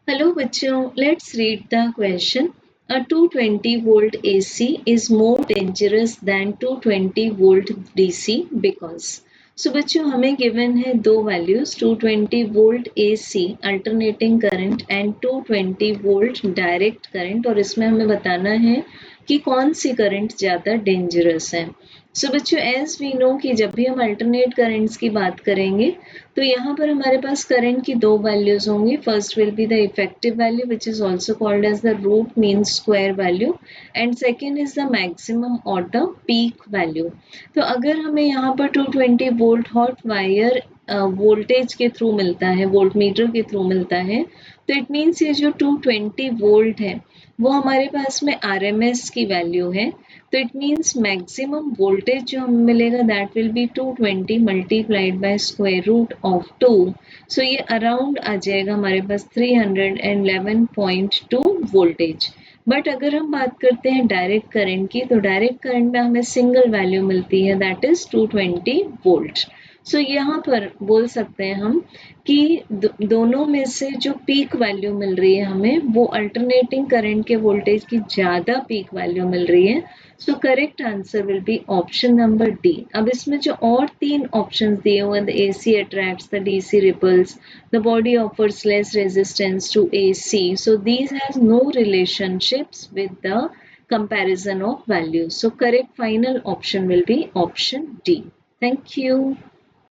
Hello बच्चों, let's read the question. A 220 volt AC is more dangerous than 220 volt DC because. So बच्चों हमें given है दो values 220 volt AC alternating current and 220 volt direct current और इसमें हमें बताना है कि कौन सी करंट ज़्यादा डेंजरस है. सो बच्चों एज वी नो कि जब भी हम अल्टरनेट करेंट्स की बात करेंगे तो यहाँ पर हमारे पास करंट की दो वैल्यूज होंगी. First will be the effective value which is also called as the root mean square value and second is the maximum और द पीक वैल्यू. तो अगर हमें यहाँ पर 220 वोल्ट हॉट वायर वोल्टेज के थ्रू मिलता है, वोल्ट मीटर के थ्रू मिलता है, तो इट मीन्स ये जो 220 वोल्ट है वो हमारे पास में RMS की वैल्यू है. तो इट मीन्स मैक्सिमम वोल्टेज जो हमें मिलेगा that will be 220 multiplied by square root of 2. So ये अराउंड आ जाएगा हमारे पास 311.2 वोल्टेज. बट अगर हम बात करते हैं डायरेक्ट करंट की, तो डायरेक्ट करंट में हमें सिंगल वैल्यू मिलती है दैट इज 220 वोल्ट. सो यहाँ पर बोल सकते हैं हम कि दोनों में से जो पीक वैल्यू मिल रही है हमें वो अल्टरनेटिंग करंट के वोल्टेज की ज़्यादा पीक वैल्यू मिल रही है. So correct answer will be option number D. अब इसमें जो और तीन ऑप्शंस दिए हुए हैं, the AC attracts the DC ripples, the body offers less resistance to AC, so these has no relationships with the comparison of values. So correct final option will be option D. Thank you.